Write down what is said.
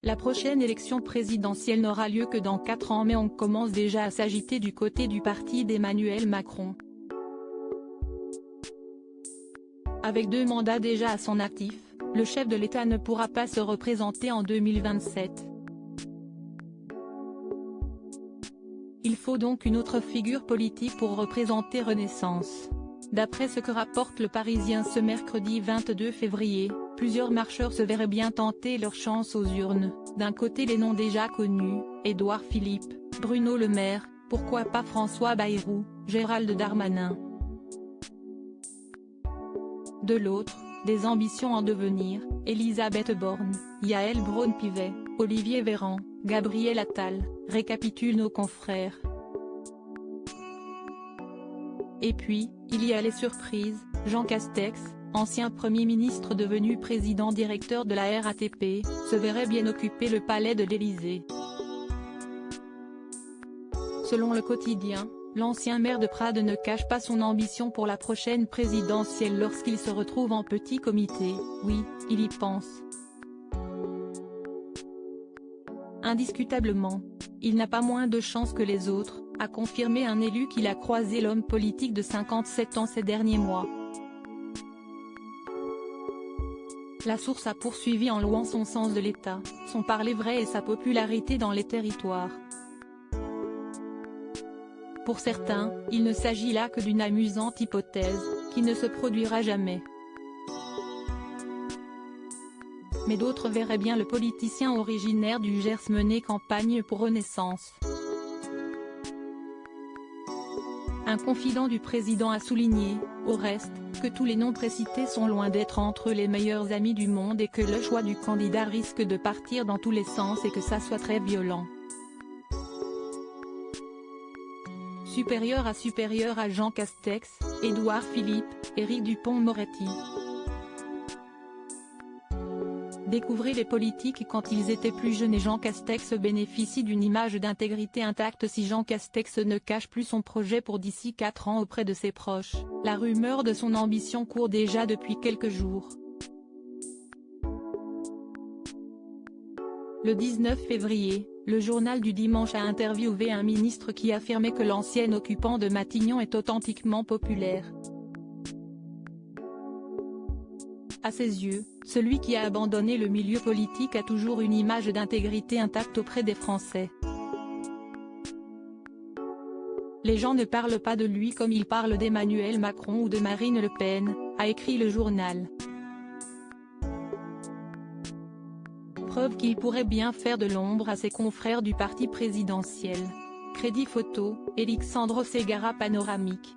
La prochaine élection présidentielle n'aura lieu que dans 4 ans, mais on commence déjà à s'agiter du côté du parti d'Emmanuel Macron. Avec 2 mandats déjà à son actif, le chef de l'État ne pourra pas se représenter en 2027. Il faut donc une autre figure politique pour représenter Renaissance. D'après ce que rapporte Le Parisien ce mercredi 22 février, plusieurs marcheurs se verraient bien tenter leur chance aux urnes. D'un côté les noms déjà connus, Édouard Philippe, Bruno Le Maire, pourquoi pas François Bayrou, Gérald Darmanin. De l'autre, des ambitions en devenir, Elisabeth Borne, Yael Braun-Pivet, Olivier Véran, Gabriel Attal, récapitulent nos confrères. Et puis, il y a les surprises, Jean Castex, ancien Premier ministre devenu président directeur de la RATP, se verrait bien occuper le palais de l'Élysée. Selon Le Quotidien, l'ancien maire de Prades ne cache pas son ambition pour la prochaine présidentielle lorsqu'il se retrouve en petit comité. Oui, il y pense. Indiscutablement, il n'a pas moins de chance que les autres, a confirmé un élu qu'il a croisé l'homme politique de 57 ans ces derniers mois. La source a poursuivi en louant son sens de l'État, son parler vrai et sa popularité dans les territoires. Pour certains, il ne s'agit là que d'une amusante hypothèse, qui ne se produira jamais. Mais d'autres verraient bien le politicien originaire du Gers mener campagne pour Renaissance. Un confident du président a souligné, au reste, que tous les noms précités sont loin d'être entre les meilleurs amis du monde et que le choix du candidat risque de partir dans tous les sens et que ça soit très violent. Supérieur à Jean Castex, Édouard Philippe, Éric Dupond-Moretti. Découvrez les politiques quand ils étaient plus jeunes et Jean Castex bénéficie d'une image d'intégrité intacte. Si Jean Castex ne cache plus son projet pour d'ici 4 ans auprès de ses proches, la rumeur de son ambition court déjà depuis quelques jours. Le 19 février, le journal du dimanche a interviewé un ministre qui affirmait que l'ancien occupant de Matignon est authentiquement populaire. À ses yeux, celui qui a abandonné le milieu politique a toujours une image d'intégrité intacte auprès des Français. Les gens ne parlent pas de lui comme ils parlent d'Emmanuel Macron ou de Marine Le Pen, a écrit le journal. Preuve qu'il pourrait bien faire de l'ombre à ses confrères du parti présidentiel. Crédit photo, Alexandre Ségara panoramique.